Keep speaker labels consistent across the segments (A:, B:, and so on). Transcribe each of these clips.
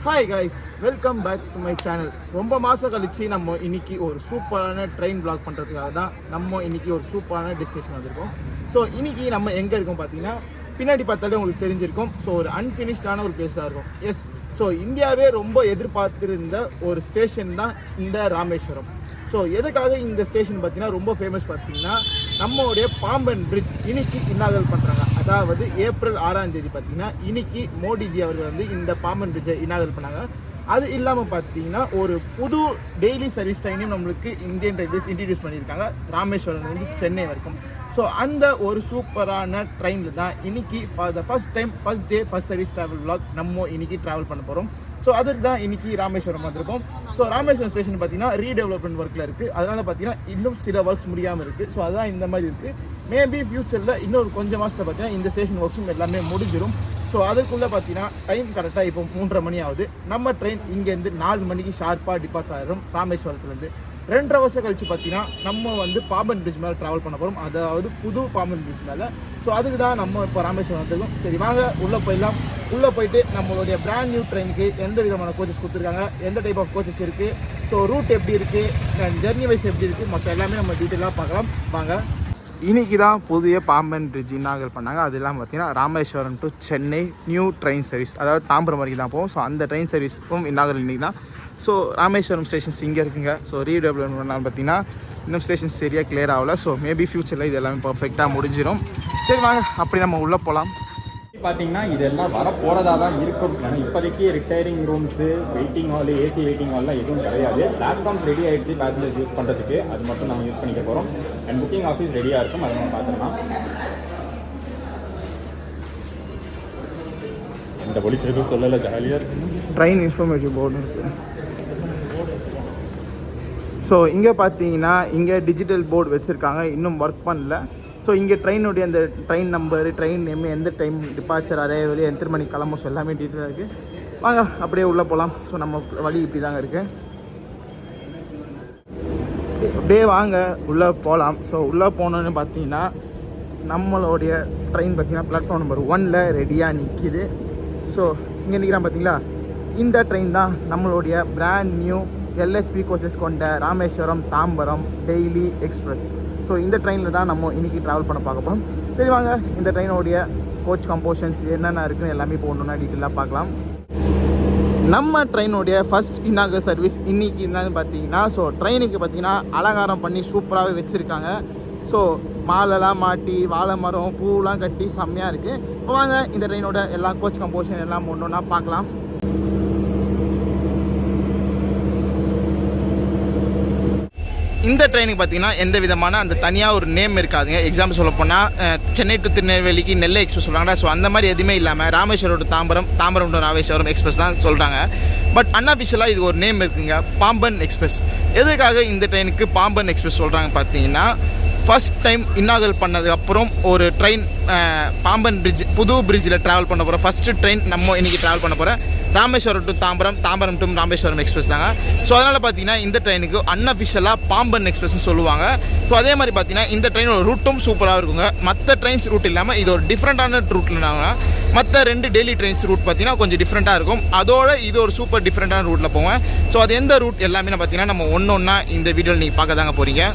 A: Hi guys, welcome back to my channel. ரொம்ப மாதம் கழிச்சு நம்ம இன்னைக்கு ஒரு சூப்பரான ட்ரெயின் பிளாக் பண்ணுறதுக்காக தான் நம்ம இன்னைக்கு ஒரு சூப்பரான டெஸ்டினேஷன் வந்திருக்கோம். ஸோ இன்னைக்கு நம்ம எங்கே இருக்கோம் பார்த்தீங்கன்னா, பின்னாடி பார்த்தாலே உங்களுக்கு தெரிஞ்சிருக்கும். ஸோ ஒரு அன்ஃபினிஷ்டான ஒரு பிளேஸ் தான் இருக்கும். எஸ், ஸோ இந்தியாவே ரொம்ப எதிர்பார்த்திருந்த ஒரு ஸ்டேஷன் தான் இந்த ராமேஸ்வரம். ஸோ எதுக்காக இந்த ஸ்டேஷன் பார்த்தீங்கன்னா ரொம்ப ஃபேமஸ் பார்த்தீங்கன்னா, நம்மளுடைய பாம்பன் பிரிட்ஜ் இன்னைக்கு இன்னாகல் பண்ணுறாங்க. அதாவது ஏப்ரல் 6ஆம் தேதி பார்த்தீங்கன்னா இன்னைக்கு மோடிஜி அவர்கள் வந்து இந்த பாம்பன் பிரிட்ஜை இன்னாகல் பண்ணாங்க. அது இல்லாமல் பார்த்தீங்கன்னா ஒரு புது டெய்லி சர்வீஸ் ட்ரெயினையும் நம்மளுக்கு இந்தியன் ரயில்வேஸ் இன்ட்ரடியூஸ் பண்ணியிருக்காங்க, ராமேஸ்வரம்லேருந்து சென்னை வரைக்கும். ஸோ அந்த ஒரு சூப்பரான ட்ரெயினில் தான் இன்னைக்கு for the first time first day first service travel vlog நம்ம இன்னைக்கு ட்ராவல் பண்ண போகிறோம். ஸோ அதுக்கு தான் இன்னைக்கு ராமேஸ்வரம் வந்திருக்கோம். ஸோ ராமேஸ்வரம் ஸ்டேஷன் பார்த்தீங்கன்னா ரீடெவலப்மெண்ட் ஒர்க்கில் இருக்குது. அதனால் பார்த்தீங்கன்னா இன்னும் சில ஒர்க்ஸ் முடியாமல் இருக்குது. ஸோ அதுதான் இந்த மாதிரி இருக்குது. மேபி ஃபியூச்சரில் இன்னொரு கொஞ்சம் மாதத்தில் பார்த்தீங்கன்னா இந்த ஸ்டேஷன் ஒர்க்ஸும் எல்லாமே முடிஞ்சிடும். ஸோ அதுக்குள்ளே பார்த்தீங்கன்னா டைம் கரெக்டாக இப்போ 3:30 மணி ஆகுது. நம்ம ட்ரெயின் இங்கேருந்து 4 மணிக்கு ஷார்ப்பாக டிபார்ட்ஸ் ஆகிடும் ராமேஸ்வரத்துலேருந்து. 2.5 வருஷம் கழிச்சு பார்த்தீங்கன்னா நம்ம வந்து பாம்பன் பிரிட்ஜ் மேலே ட்ராவல் பண்ண போகிறோம், அதாவது புது பாம்பன் பிரிட்ஜ் மேலே. ஸோ அதுக்கு தான் நம்ம இப்போ ராமேஸ்வரம் வந்துருக்கோம். சரி வாங்க உள்ளே போயிடலாம். உள்ளே போயிட்டு நம்மளுடைய பிராண்ட் நியூ ட்ரெயினுக்கு எந்த விதமான கோச்சஸ் கொடுத்துருக்காங்க, எந்த டைப் ஆஃப் கோச்சஸ் இருக்குது, ஸோ ரூட் எப்படி இருக்குது, ஜெர்னி வைஸ் எப்படி இருக்குது, மற்ற எல்லாமே நம்ம டீட்டெயிலாக பார்க்கலாம் வாங்க. இன்றைக்கி தான் புதிய பாம்பன் பிரிட்ஜ் இன்னாகல் பண்ணாங்க. அது இல்லாமல் பார்த்தீங்கன்னா Rameswaram to Chennai new train service, அதாவது தாம்பரம் வரைக்கும் தான் போகும். ஸோ அந்த ட்ரெயின் சர்வீஸும் இன்னாகல் இன்றைக்கி தான். ஸோ ராமேஸ்வரம் ஸ்டேஷன்ஸ் இங்கே இருக்குங்க. ஸோ ரீடெவலப்மெண்ட் பண்ணாலும் பார்த்தீங்கன்னா இன்னும் ஸ்டேஷன்ஸ் சரியாக கிளியர் ஆகலை. ஸோ மேபி ஃபியூச்சரில் இது எல்லாமே பர்ஃபெக்டாக முடிஞ்சிடும். சரி வாங்க அப்படி நம்ம உள்ளே போகலாம்.
B: பார்த்தீங்கன்னா இதெல்லாம் வர போகிறதா தான் இருக்கும். ஏன்னா இப்போதைக்கு retiring rooms, waiting hall, AC waiting ஹால்லாம் எதுவும் கிடையாது. பிளாட்ஃபார்ம்ஸ் ரெடி ஆகிடுச்சு பேசஞ்சர்ஸ் யூஸ் பண்ணுறதுக்கு. அது மட்டும் நாங்கள் யூஸ் பண்ணிக்க போகிறோம். அண்ட் புக்கிங் ஆஃபீஸ் ரெடியாக இருக்கும், அதை நம்ம பார்த்துக்கலாம். இந்த போலீஸ் எதுவும் சொல்லலை, ஜாலியாக இருக்குது.
A: ட்ரெயின் இன்ஃபர்மேட்டிவ் போர்டு இருக்குது. ஸோ இங்கே பார்த்தீங்கன்னா இங்கே டிஜிட்டல் போர்டு வச்சுருக்காங்க, இன்னும் ஒர்க் பண்ணல. ஸோ இங்கே ட்ரெயினுடைய அந்த ட்ரெயின் நம்பரு, ட்ரெயின் நேம், எந்த டைம் டிபார்ச்சர், அரைவல், எத்தனை மணிக்கு கிளம்பும், ஸோ எல்லாமே டீட்டெயிலாக இருக்குது. வாங்க அப்படியே உள்ளே போகலாம். ஸோ நம்ம வழி இப்படி தாங்க இருக்குது. அப்படியே வாங்க உள்ளே போகலாம். ஸோ உள்ளே போனோன்னு பார்த்தீங்கன்னா நம்மளுடைய ட்ரெயின் பார்த்தீங்கன்னா பிளாட்ஃபார்ம் நம்பர் 1ல் ரெடியாக நிற்கிது. ஸோ இங்கே நிற்கிறான் பார்த்தீங்களா, இந்த ட்ரெயின் தான் நம்மளுடைய பிராண்ட் நியூ LHB கோச்சஸ் கொண்ட Rameswaram Tambaram daily express. So இந்த ட்ரெயினில் தான் நம்ம இன்றைக்கி ட்ராவல் பண்ண பார்க்க போகிறோம். சரி வாங்க இந்த ட்ரெயினோடைய கோச் கம்போஷன்ஸ் என்னென்ன இருக்குன்னு எல்லாமே போகணுன்னா டீட்டெயிலாக பார்க்கலாம். நம்ம ட்ரெயினுடைய ஃபஸ்ட் இன்னாகல் சர்வீஸ் இன்றைக்கி என்னன்னு பார்த்தீங்கன்னா, ஸோ ட்ரெயினுக்கு பார்த்தீங்கன்னா அலங்காரம் பண்ணி சூப்பராகவே வச்சுருக்காங்க. ஸோ மாலைலாம் மாட்டி, வாழை மரம், பூவெலாம் கட்டி செம்மையாக இருக்குது. இப்போ வாங்க இந்த ட்ரெயினோட எல்லா கோச் கம்போஷன் எல்லாம் ஒன்றுன்னா பார்க்கலாம். இந்த ட்ரெயினுக்கு பார்த்தீங்கன்னா எந்த விதமான அந்த தனியாக ஒரு நேம் இருக்காதுங்க. எக்ஸாம்பிள் சொல்ல போனால் சென்னை டு திருநெல்வேலிக்கு நெல்லை எக்ஸ்பிரஸ் சொல்கிறாங்க. ஸோ அந்த மாதிரி எதுவுமே இல்லாமல் Rameswaram to Tambaram, Tambaram to Rameswaram express தான் சொல்கிறாங்க. பட் அன்அஃபிஷியலாக இது ஒரு நேம் இருக்குங்க, பாம்பன் எக்ஸ்பிரஸ். எதுக்காக இந்த ட்ரெயினுக்கு பாம்பன் எக்ஸ்பிரஸ் சொல்கிறாங்க பார்த்தீங்கன்னா, ஃபர்ஸ்ட் டைம் இன்னாகல் பண்ணதுக்கப்புறம் ஒரு ட்ரெயின் பாம்பன் பிரிட்ஜ், புது பிரிட்ஜில் ட்ராவல் பண்ண போகிறோம். ஃபஸ்ட்டு ட்ரெயின் நம்ம இன்றைக்கி ட்ராவல் பண்ண போகிறோம் Rameswaram to Tambaram, Tambaram to Rameswaram express தாங்க. ஸோ அதனால் பார்த்தீங்கன்னா இந்த ட்ரெயினுக்கு அன்அஃபிஷியலாக பாம்பன் எக்ஸ்பிரஸ்னு சொல்லுவாங்க. ஸோ அதே மாதிரி பார்த்தீங்கன்னா இந்த ட்ரெயினோட ரூட்டும் சூப்பராக இருக்குங்க. மற்ற ட்ரெயின்ஸ் ரூட் இல்லாமல் இது ஒரு டிஃப்ரெண்ட்டான ரூட்லனாங்க. மற்ற 2 டெய்லி ட்ரெயின்ஸ் ரூட் பார்த்தீங்கன்னா கொஞ்சம் டிஃப்ரெண்ட்டாக இருக்கும். அதோட இது ஒரு சூப்பர் டிஃப்ரெண்ட்டான ரூட்டில் போவேன். ஸோ அது எந்த ரூட் எல்லாமே பார்த்தீங்கன்னா நம்ம ஒன்றா இந்த வீடியோவில் நீங்கள் பார்க்க தாங்க போகிறீங்க.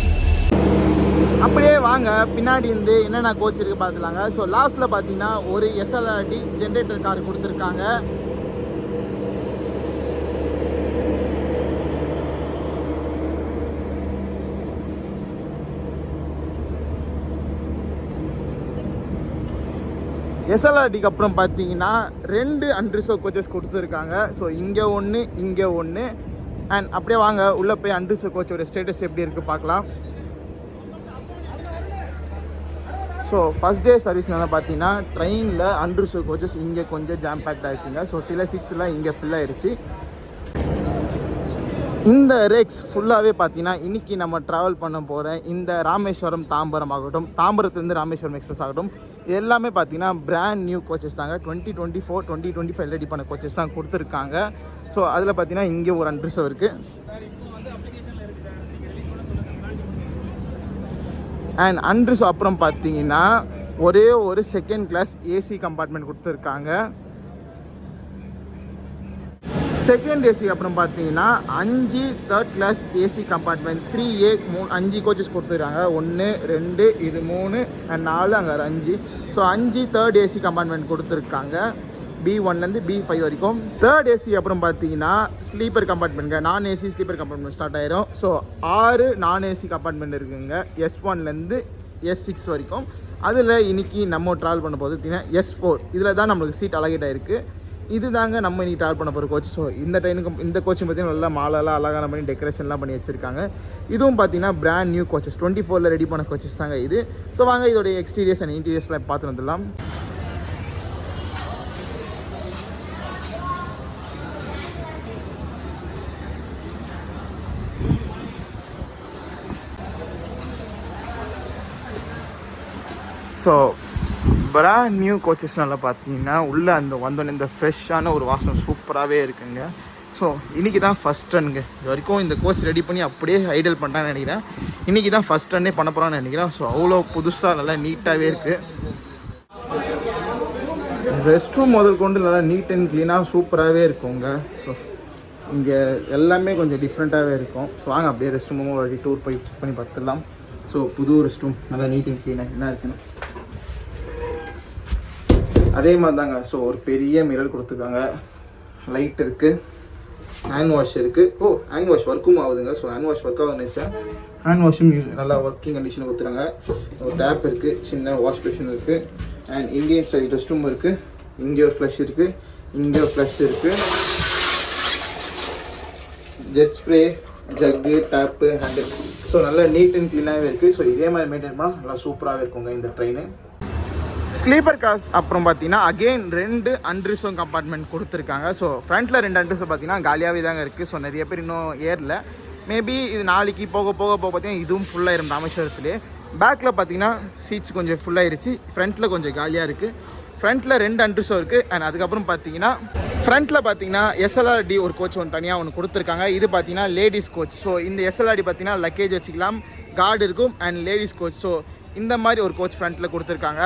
A: அப்படியே வாங்க பின்னாடி இருந்து என்னென்ன கோச் இருக்குது பார்த்துலாங்க. ஸோ லாஸ்ட்டில் பார்த்தீங்கன்னா ஒரு SLRT ஜென்ரேட்டர் கார் கொடுத்துருக்காங்க. SLRTக்கு அப்புறம் பார்த்தீங்கன்னா 2 அன்ரிசர்வ் கோச்சஸ் கொடுத்துருக்காங்க. ஸோ இங்கே ஒன்று, இங்கே ஒன்று. அண்ட் அப்படியே வாங்க உள்ளே போய் அன்ரிசர்வ் கோச்சோட ஸ்டேட்டஸ் எப்படி இருக்குது பார்க்கலாம். ஸோ ஃபஸ்ட் டே சர்வீஸ்னால பார்த்தீங்கன்னா ட்ரெயினில் அன்ரிசர்வ் கோச்சஸ் இங்கே கொஞ்சம் ஜாம் பேக்ட் ஆகிடுச்சுங்க. ஸோ சில சீட்ஸ்லாம் இங்கே ஃபில் ஆகிடுச்சு. இந்த ரேக்ஸ் ஃபுல்லாகவே பார்த்தீங்கன்னா இன்றைக்கி நம்ம ட்ராவல் பண்ண போகிற இந்த ராமேஸ்வரம் தாம்பரம் ஆகட்டும், தாம்பரத்துலேருந்து ராமேஸ்வரம் எக்ஸ்பிரஸ் ஆகட்டும், எல்லாமே பார்த்தீங்கன்னா பிராண்ட் நியூ கோச்சஸ் தாங்க. 2024, 2025 ரெடி பண்ண கோச்சஸ் தான் கொடுத்துருக்காங்க. ஸோ அதில் பார்த்தீங்கன்னா இங்கே ஒரு அன்ரிசர்வ் இருக்குது. அண்ட் அன்ரிசர்வ் அப்புறம் பார்த்தீங்கன்னா ஒரே ஒரு செகண்ட் கிளாஸ் ஏசி கம்பார்ட்மெண்ட் கொடுத்துருக்காங்க. செகண்ட் ஏசி அப்புறம் பார்த்தீங்கன்னா 5 third class AC compartment 3A 5 coaches கொடுத்துருக்காங்க. 1 2 இது 3 அண்ட் 4 அங்கே 5. ஸோ 5 தேர்ட் ஏசி கம்பார்ட்மெண்ட் கொடுத்துருக்காங்க B1லேருந்து B5 வரைக்கும். தேர்ட் ஏசி அப்புறம் பார்த்தீங்கன்னா ஸ்லீப்பர் கம்பார்ட்மெண்ட்ங்க, நான் ஏசி ஸ்லீப்பர் கம்பார்ட்மெண்ட் ஸ்டார்ட் ஆயிரும். ஸோ 6 நான் ஏசி கம்பார்ட்மெண்ட் இருக்குங்க S1லேருந்து S6 வரைக்கும். அதில் இன்றைக்கி நம்ம ட்ராவல் பண்ண போது பார்த்தீங்கன்னா S4. இதில் தான் நம்மளுக்கு சீட் அலகேட் ஆகிருக்கு. இது தாங்க நம்ம இன்றைக்கி ட்ராவல் பண்ண போகிற கோச். ஸோ இந்த ட்ரெயினுக்கு இந்த கோச்சும் பார்த்தீங்கன்னா நல்லா மாலெல்லாம் அழகான பண்ணி டெக்கரேஷன்லாம் பண்ணி வச்சுருக்காங்க. இதுவும் பார்த்தீங்கன்னா பிராண்ட் நியூ கோச்சஸ் 24ல் ரெடி பண்ண கோச்சஸ் தாங்க இது. ஸோ வாங்க இதோடைய எக்ஸ்டீரியர்ஸ் அண்ட் இன்டீரியர்ஸ்லாம் பார்த்து வந்துடலாம். ஸோ பிராண்ட் நியூ கோச்சஸ்னால பார்த்தீங்கன்னா உள்ளே அந்த வந்தோடனே இந்த ஃப்ரெஷ்ஷான ஒரு வாசம் சூப்பராகவே இருக்குங்க. ஸோ இன்றைக்கி தான் ஃபஸ்ட் ரன்னுங்க. இது வரைக்கும் இந்த கோச் ரெடி பண்ணி அப்படியே ஐடல் பண்ணிட்டான்னு நினைக்கிறேன். இன்றைக்கி தான் ஃபஸ்ட் ரன்னே பண்ண போகிறான்னு நினைக்கிறேன். ஸோ அவ்வளோ புதுசாக நல்லா நீட்டாகவே இருக்குது. ரெஸ்ட் ரூம் முதல் கொண்டு நல்லா நீட் அண்ட் க்ளீனாக சூப்பராகவே இருக்குங்க. ஸோ இங்கே எல்லாமே கொஞ்சம் டிஃப்ரெண்ட்டாகவே இருக்கும். ஸோ வாங்க அப்படியே ரெஸ்ட் ரூமும் ஒரு டூர் போய் செக் பண்ணி பார்த்துடலாம். ஸோ புது ரெஸ்ட் ரூம் நல்லா நீட் அண்ட் க்ளீனாக என்ன இருக்குன்னு அதே மாதிரி தாங்க. ஸோ ஒரு பெரிய மிரர் கொடுத்துருக்காங்க, லைட் இருக்குது, ஹேண்ட் வாஷ் இருக்குது. ஹேண்ட் வாஷ் ஒர்க்கும் ஆகுதுங்க. ஸோ ஹேண்ட் வாஷ் ஒர்க் ஆகுதுன்னு நினச்சேன். ஹேண்ட் வாஷும் நல்லா ஒர்க்கிங் கண்டிஷனில் கொடுத்துறாங்க. ஒரு டேப் இருக்குது, சின்ன வாஷ் பேஷன் இருக்குது, and Indian style rest room இருக்குது. இங்கே ஒரு ஃப்ளஷ் இருக்குது, இங்கே ஒரு ஃப்ளஷ் இருக்குது, jet spray, jug, tap, handle. So நல்லா நீட் அண்ட் க்ளீனாகவே இருக்குது. ஸோ இதே மாதிரி மெயின்டைன் பண்ணால் நல்லா சூப்பராகவே இருக்குங்க இந்த ட்ரெயின். ஸ்லீப்பர் கிளாஸ் அப்புறம் பார்த்தீங்கன்னா அகெயின் 2 அன்ரிசர்வ் கம்பார்ட்மெண்ட் கொடுத்துருக்காங்க. ஸோ ஃப்ரண்ட்டில் 2 அன்ரிசர்வ் பார்த்தீங்கன்னா காலியாகவே தாங்க இருக்குது. ஸோ நிறைய பேர் இன்னும் ஏறல. மேபி இது நாளைக்கு போக பார்த்தீங்கன்னா இதுவும் ஃபுல்லாகிடும் ராமேஸ்வரத்துலேயே. பேக்கில் பார்த்தீங்கன்னா சீட்ஸ் கொஞ்சம் ஃபுல்லாகிருச்சு, ஃப்ரண்ட்டில் கொஞ்சம் காலியாக இருக்குது. ஃப்ரண்ட்டில் 2 அன்ரிசர்வ் இருக்குது. அண்ட் அதுக்கப்புறம் பார்த்தீங்கன்னா ஃப்ரண்ட்டில் பார்த்தீங்கன்னா SLRD ஒரு கோச் தனியாக ஒன்று கொடுத்துருக்காங்க. இது பார்த்தீங்கன்னா லேடிஸ் கோச். ஸோ இந்த SLRD பார்த்தீங்கன்னா லக்கேஜ் வச்சுக்கலாம், கார்டு இருக்கும், அண்ட் லேடிஸ் கோச். ஸோ இந்த மாதிரி ஒரு கோச் ஃப்ரண்ட்டில் கொடுத்துருக்காங்க.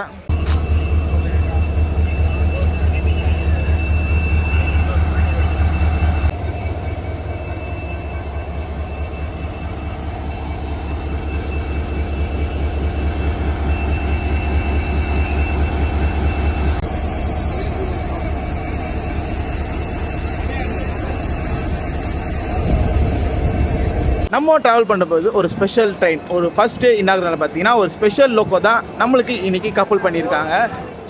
A: நம்ம ட்ராவல் பண்ணும்போது ஒரு ஸ்பெஷல் ட்ரெயின், ஒரு ஃபஸ்ட் டே இன்னாகிறனால பார்த்தீங்கன்னா ஒரு ஸ்பெஷல் லோக்கோ தான் நம்மளுக்கு இன்றைக்கி கப்பல் பண்ணியிருக்காங்க.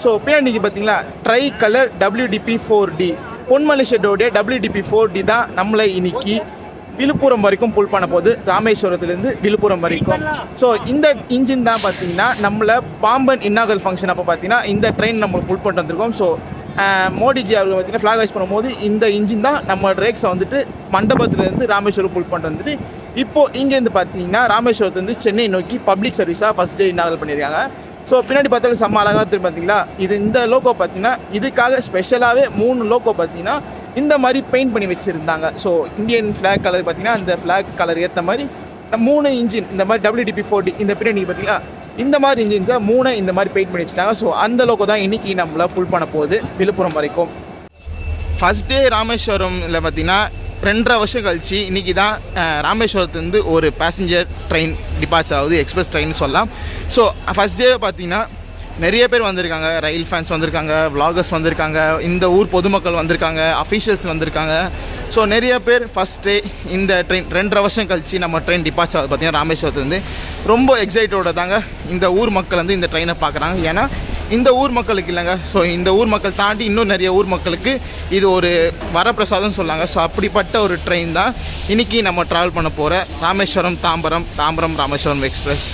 A: ஸோ பின்னாடி பார்த்தீங்களா try colour WDP4D Ponmalai ஷெட்டோடைய WDP4D தான் நம்மளை இன்றைக்கி விழுப்புரம் வரைக்கும் புல் பண்ண போது, ராமேஸ்வரத்துலேருந்து விழுப்புரம் வரைக்கும். ஸோ இந்த இன்ஜின் தான் பார்த்தீங்கன்னா நம்மளை பாம்பன் இன்னாகல் ஃபங்க்ஷன் அப்போ பார்த்தீங்கன்னா இந்த ட்ரெயின் நம்ம புல் பண்ணிட்டு வந்திருக்கோம். ஸோ மோடிஜி அவர்கள் பார்த்தீங்கன்னா ஃப்ளாக் ஹைஸ் பண்ணும்போது இந்த இன்ஜின் தான் நம்ம ரேக்ஸை வந்துட்டு மண்டபத்துலேருந்து ராமேஸ்வரம் புல் பண்ணிட்டு வந்துட்டு இப்போது இங்கேருந்து பார்த்தீங்கன்னா ராமேஸ்வரத்துலேருந்து சென்னை நோக்கி பப்ளிக் சர்வீஸாக ஃபஸ்ட் டே இன்னாகல் பண்ணியிருக்காங்க. ஸோ பின்னாடி பார்த்தாலும் செம்ம அழகாக தெரியும் பார்த்தீங்களா. இந்த லோகோ பார்த்தீங்கன்னா இதுக்காக ஸ்பெஷலாகவே 3 லோகோ பார்த்தீங்கன்னா இந்த மாதிரி பெயிண்ட் பண்ணி வச்சுருந்தாங்க. ஸோ இந்தியன் ஃப்ளாக் கலர் பார்த்தீங்கன்னா இந்த ஃப்ளாக் கலர் ஏற்ற மாதிரி 3 இன்ஜின் இந்த மாதிரி WDP4D இந்த பின்னாடி பார்த்தீங்கன்னா இந்த மாதிரி இன்ஜின்ஸாக 3 இந்த மாதிரி பெயிண்ட் பண்ணி வச்சுட்டாங்க. ஸோ அந்த லோகோ தான் இன்றைக்கி நம்மளை புல் பண்ண போகுது விழுப்புரம் வரைக்கும். ஃபஸ்ட் டே ராமேஸ்வரமில் பார்த்தீங்கன்னா 2.5 வருஷம் கழிச்சு இன்றைக்கி தான் ராமேஸ்வரத்துலேருந்து ஒரு பேசஞ்சர் ட்ரெயின் டிபார்ச்சர் ஆகுது, எக்ஸ்பிரஸ் ட்ரெயின் சொல்லலாம். ஸோ ஃபஸ்ட் டே பார்த்தீங்கன்னா நிறைய பேர் வந்திருக்காங்க, ரயில் ஃபேன்ஸ் வந்திருக்காங்க, விளாகர்ஸ் வந்திருக்காங்க, இந்த ஊர் பொதுமக்கள் வந்திருக்காங்க, அஃபீஷியல்ஸ் வந்திருக்காங்க. ஸோ நிறைய பேர் ஃபஸ்ட் டே இந்த ட்ரெயின் 2.5 வருஷம் கழிச்சு நம்ம ட்ரெயின் டிபார்ச்சர் ஆகுது பார்த்தீங்கன்னா ராமேஸ்வரத்துலேருந்து ரொம்ப எக்ஸைட்டோட தாங்க இந்த ஊர் மக்கள் வந்து இந்த ட்ரெயினை பார்க்குறாங்க. ஏன்னா இந்த ஊர் மக்களுக்கு இல்லைங்க, ஸோ இந்த ஊர் மக்கள் தாண்டி இன்னும் நிறைய ஊர் மக்களுக்கு இது ஒரு வரப்பிரசாதம் சொல்லாங்க. ஸோ அப்படிப்பட்ட ஒரு ட்ரெயின் தான் இன்றைக்கி நம்ம ட்ராவல் பண்ண போகிற ராமேஸ்வரம் தாம்பரம் ராமேஸ்வரம் எக்ஸ்பிரஸ்.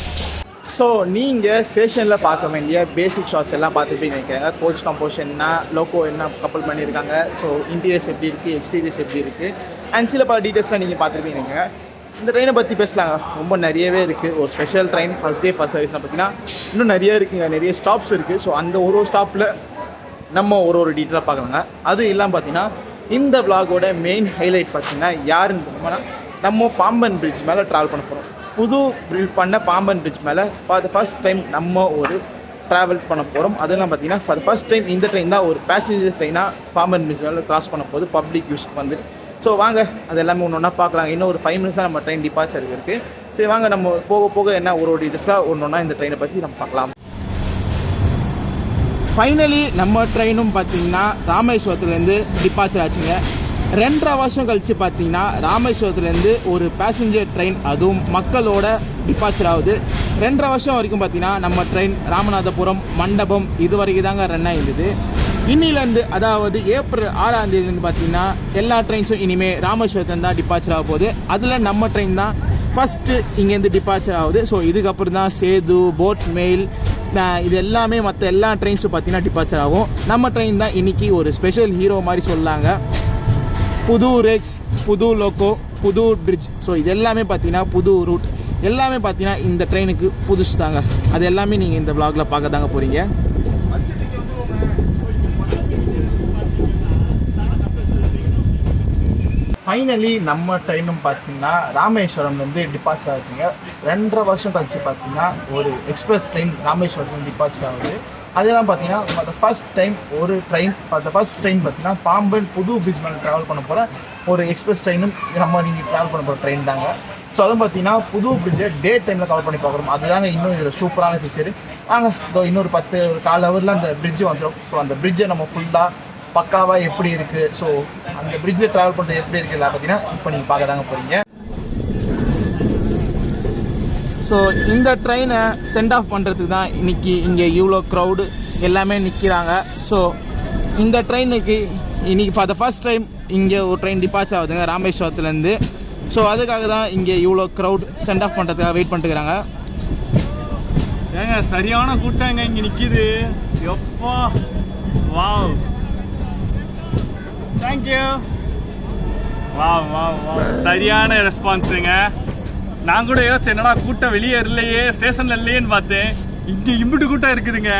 A: ஸோ நீங்கள் ஸ்டேஷனில் பார்க்க வேண்டிய பேசிக் ஷாட்ஸ் எல்லாம் பார்த்துட்டு நினைக்கிறேங்க. கோச் கம்போஷன் என்ன, லோகோ என்ன கப்பல் பண்ணியிருக்காங்க, ஸோ இன்டீரியர்ஸ் எப்படி இருக்குது, எக்ஸ்டீரியர்ஸ் எப்படி இருக்குது, அண்ட் சில பல டீட்டெயில்ஸ்லாம் நீங்கள் பார்த்துருப்பீங்க. இந்த ட்ரெயினை பற்றி பேசலாங்க, ரொம்ப நிறையவே இருக்குது. ஒரு special train first day first சர்வீஸ்லாம் பார்த்தீங்கன்னா இன்னும் நிறைய இருக்குங்க, நிறைய ஸ்டாப்ஸ் இருக்குது. ஸோ அந்த ஒரு ஸ்டாப்பில் நம்ம ஒரு டீட்டெயிலாக பார்க்கலாங்க. அது இல்லாமல் பார்த்தீங்கன்னா இந்த விளாகோட மெயின் ஹைலைட் பார்த்தீங்கன்னா யாருன்னு பார்த்தோம்னா நம்ம பாம்பன் பிரிட்ஜ் மேலே ட்ராவல் பண்ண போகிறோம். புது பில்ட் பண்ண பாம்பன் பிரிட்ஜ் மேலே ஃபார் த ஃபர்ஸ்ட் டைம் நம்ம ஒரு ட்ராவல் பண்ண போகிறோம். அதெல்லாம் பார்த்தீங்கன்னா ஃபார் த ஃபர்ஸ்ட் டைம் இந்த ட்ரெயின் தான் ஒரு பேசஞ்சர் ட்ரெயினாக பாம்பன் பிரிட்ஜ் மேலே கிராஸ் பண்ண போது பப்ளிக் யூஸ்க்கு வந்து. ஸோ வாங்க அது எல்லாமே ஒன்று ஒன்றா பார்க்கலாம். இன்னும் ஒரு 5 மினிட்ஸாக நம்ம ட்ரெயின் டிபார்ச்சர் இருக்குது. சரி வாங்க நம்ம போக போக என்ன ஒரு டீட்டெயில்ஸாக ஒன்று ஒன்றா இந்த ட்ரெயினை பற்றி நம்ம பார்க்கலாம். ஃபைனலி நம்ம ட்ரெயினும் பார்த்தீங்கன்னா ராமேஸ்வரத்துலேருந்து டிபார்ச்சர் ஆச்சுங்க. 2.5 வருஷம் கழித்து பார்த்தீங்கன்னா ராமேஸ்வரத்துலேருந்து ஒரு பேசஞ்சர் ட்ரெயின், அதுவும் மக்களோட டிபார்ச்சர் ஆகுது. 2.5 வருஷம் வரைக்கும் பார்த்தீங்கன்னா நம்ம ட்ரெயின் ராமநாதபுரம், மண்டபம் இது வரைக்கும் தாங்க ரன் ஆகிருந்தது. இன்னிலேருந்து அதாவது ஏப்ரல் 6ஆம் தேதியிலேருந்து பார்த்தீங்கன்னா எல்லா ட்ரெயின்ஸும் இனிமேல் ராமேஸ்வரத்துலேருந்து தான் டிபார்ச்சர் ஆக போகுது. அதில் நம்ம ட்ரெயின் தான் ஃபஸ்ட்டு இங்கேருந்து டிபார்ச்சர் ஆகுது. ஸோ இதுக்கப்புறம் தான் சேது, போட் மெயில் இது எல்லாமே மற்ற எல்லா ட்ரெயின்ஸும் பார்த்தீங்கன்னா டிபார்ச்சர் ஆகும். நம்ம ட்ரெயின் தான் இன்றைக்கி ஒரு ஸ்பெஷல் ஹீரோ மாதிரி சொல்லலாங்க. புது ரெக்ஸ், புது லோக்கோ, புது பிரிட்ஜ், ஸோ இது எல்லாமே பார்த்தீங்கன்னா புது ரூட் எல்லாமே பார்த்தீங்கன்னா இந்த ட்ரெயினுக்கு புதுசு தாங்க. அது எல்லாமே நீங்கள் இந்த vlogல பார்க்க தாங்க போகிறீங்க. ஃபைனலி நம்ம ட்ரெயினும் பார்த்தீங்கன்னா ராமேஸ்வரம்லேருந்து டிபார்ச்சர் ஆச்சுங்க. 2.5 வருஷம் கழிச்சு பார்த்தீங்கன்னா ஒரு எக்ஸ்பிரஸ் ட்ரெயின் ராமேஸ்வரத்துலேருந்து டிபார்ச்சர் ஆகுது. அதெல்லாம் பார்த்தீங்கன்னா ஃபர்ஸ்ட் டைம் ஒரு ட்ரெயின் பார்த்தீங்கன்னா பாம்பன் புது பிரிட்ஜ் மேலே ட்ராவல் பண்ண போகிற ஒரு எக்ஸ்பிரஸ் ட்ரெயினும் நம்ம நீங்கள் ட்ராவல் பண்ண போகிற ட்ரெயின் தாங்க. ஸோ அதுவும் பார்த்தீங்கன்னா புது பிரிட்ஜை டே டைமில் கவர் பண்ணி பார்க்குறோம். அதுதாங்க இன்னும் இதில் சூப்பரான ஃபீச்சர். வாங்க இதோ இன்னொரு 1 ஹவரில் அந்த பிரிட்ஜு வந்துடும். ஸோ அந்த பிரிட்ஜை நம்ம ஃபுல்லாக பக்காவாக எப்படி இருக்குது, ஸோ அந்த பிரிட்ஜில் ட்ராவல் பண்ணுறது எப்படி இருக்குது பார்த்தீங்கன்னா இப்போ நீங்கள் பார்க்க தாங்க போகிறீங்க. ஸோ இந்த ட்ரெயினை சென்ட் ஆஃப் பண்ணுறதுக்கு தான் இன்றைக்கி இங்கே இவ்வளோ க்ரௌடு எல்லாமே நிற்கிறாங்க. ஸோ இந்த ட்ரெயினுக்கு இன்றைக்கி ஃபார் த ஃபர்ஸ்ட் டைம் இங்கே ஒரு ட்ரெயின் டிபார்ச்சர் ஆகுதுங்க ராமேஸ்வரத்துலேருந்து. ஸோ அதுக்காக தான் இங்கே இவ்வளோ க்ரௌட் சென்ட் ஆஃப் பண்ணுறதுக்காக வெயிட் பண்ணிட்டுருக்காங்க.
C: ஏங்க சரியான கூட்டங்க இங்கே நிற்கிது. எப்பா wow, thank you. Wow wow wow, சரியான ரெஸ்பான்ஸுங்க. நான் கூட யோசிச்சேன் என்னடா கூட்டம் வெளியே இல்லையே, ஸ்டேஷன்ல இல்லையேன்னு பார்த்தேன். இங்கே இம்பிட்டு கூட்டம் இருக்குதுங்க.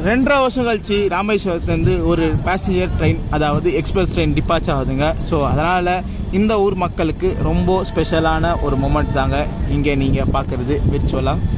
A: ரெண்டரை வருஷம் கழிச்சு ராமேஸ்வரத்துலேருந்து ஒரு பேசஞ்சர் ட்ரெயின், அதாவது எக்ஸ்பிரஸ் ட்ரெயின் டிபார்ச்சர் ஆகுதுங்க. ஸோ அதனால் இந்த ஊர் மக்களுக்கு ரொம்ப ஸ்பெஷலான ஒரு மொமெண்ட் தாங்க இங்கே நீங்கள் பார்க்குறது விர்ச்சுவலாக.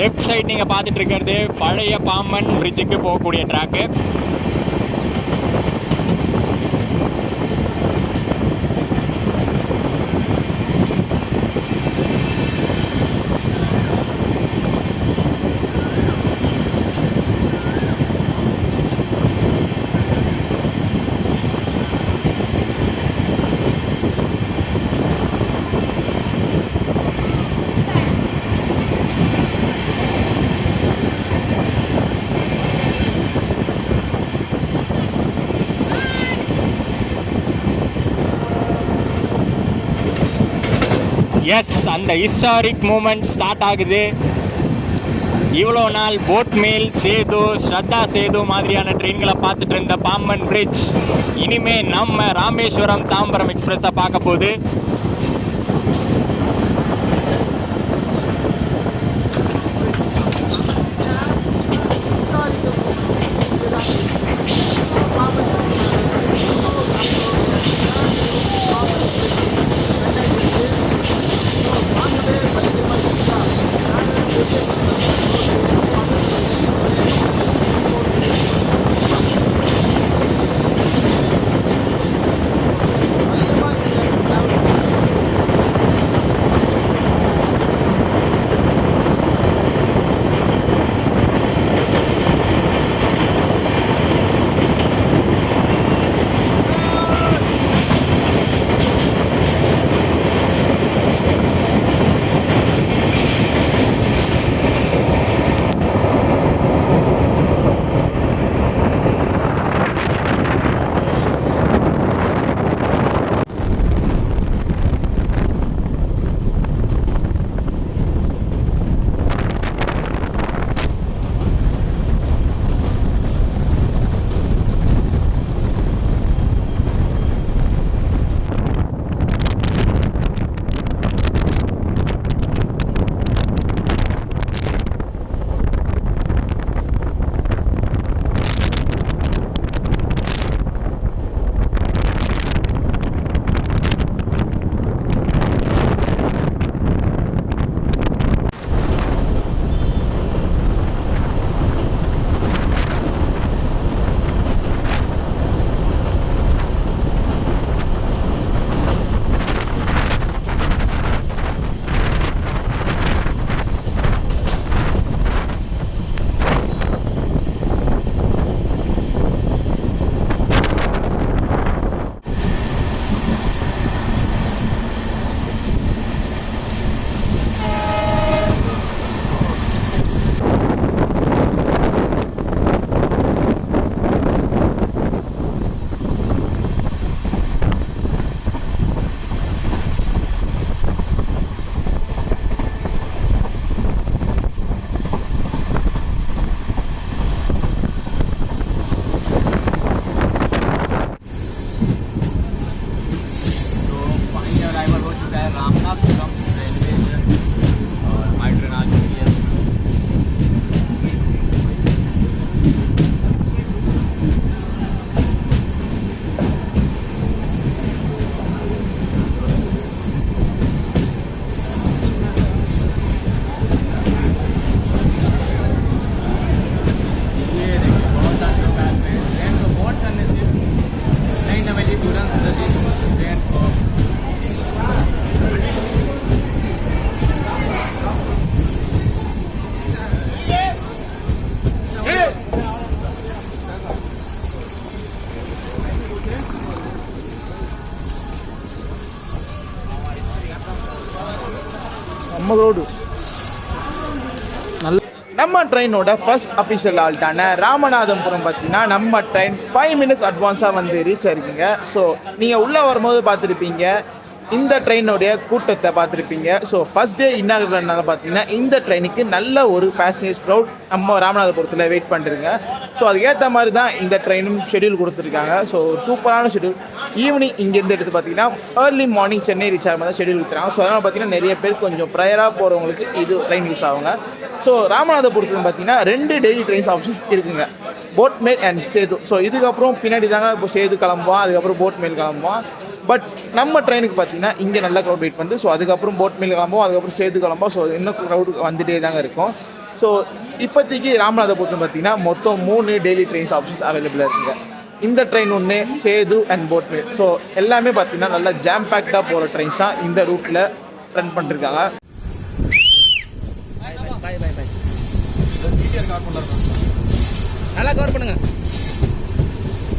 B: லெஃப்ட் சைடு நீங்கள் பார்த்துட்டு இருக்கிறது பழைய பாம்பன் பிரிட்ஜுக்கு போகக்கூடிய ட்ராக்கு. எஸ், அந்த ஹிஸ்டாரிக் மூமெண்ட் ஸ்டார்ட் ஆகுது. இவ்வளோ நாள் போட் மேல், சேது, ஸ்ரத்தா சேது மாதிரியான ட்ரெயின்களை பார்த்துட்டு இருந்த பாம்பன் பிரிட்ஜ் இனிமே நம்ம ராமேஸ்வரம் தாம்பரம் எக்ஸ்பிரஸை பார்க்க போகுது.
A: நம்ம ரோடு நம்ம ட்ரெயினோட ஃபர்ஸ்ட் அஃபிஷியல் ஆல்ட்டான ராமநாதபுரம் பார்த்தீங்கன்னா நம்ம ட்ரெயின் 5 minutes அட்வான்ஸாக வந்து ரீச் ஆயிருக்குங்க. ஸோ நீங்கள் உள்ளே வரும்போது பார்த்துருப்பீங்க இந்த ட்ரெயினுடைய கூட்டத்தை பார்த்துருப்பீங்க. ஸோ ஃபர்ஸ்ட் டே இன்னாகிறதுனால பார்த்தீங்கன்னா இந்த ட்ரெயினுக்கு நல்ல ஒரு பேசஞ்சர்ஸ் க்ரௌட் நம்ம ராமநாதபுரத்தில் வெயிட் பண்ணிருங்க. ஸோ அதுக்கேற்ற மாதிரி தான் இந்த ட்ரெயினும் ஷெடியூல் கொடுத்துருக்காங்க. ஸோ சூப்பரான ஷெடியூல். ஈவினிங் இங்கேருந்து எடுத்து பார்த்தீங்கன்னா ஏர்லி மார்னிங் சென்னை ரீச் ஆகிற மாதிரி ஷெடியூல் கொடுத்துருக்காங்க. ஸோ அதனால் பார்த்தீங்கன்னா நிறைய பேர் கொஞ்சம் ப்ரையராக போகிறவங்களுக்கு இது ட்ரெயின் யூஸ் ஆகுங்க. ஸோ ராமநாதபுரத்துக்கு பார்த்தீங்கன்னா 2 டெய்லி ட்ரெயின்ஸ் ஆப்ஷன்ஸ் இருக்குங்க, போட்மேல் அண்ட் சேது. ஸோ இதுக்கப்புறம் பின்னாடி தாங்க இப்போ சேது கிளம்புவான், அதுக்கப்புறம் போட்மேல் கிளம்புவான். பட் நம்ம ட்ரெயினுக்கு பார்த்தீங்கன்னா இங்கே நல்ல க்ரௌட் வெயிட் பண்ணுது. ஸோ அதுக்கப்புறம் போட்மேல் கிளம்புவோம், அதுக்கப்புறம் சேது கிளம்புவோம். ஸோ இன்னும் க்ரௌட் வந்துட்டே தாங்க இருக்கும். ஸோ இப்போதைக்கு ராமநாதபுரத்தில் பார்த்தீங்கன்னா மொத்தம் 3 டெய்லி ட்ரெயின்ஸ் ஆப்ஷன்ஸ் அவைலபிளாக இருக்குங்க. இந்த ட்ரெயின் ஒன்று, சேது அண்ட் போட்மேல். ஸோ எல்லாமே பார்த்தீங்கன்னா நல்லா ஜாம் பேக்டாக போகிற ட்ரெயின்ஸ் தான் இந்த ரூட்டில் ரன் பண்ணிருக்காங்க.
D: நல்லா கவர் பண்ணுங்க.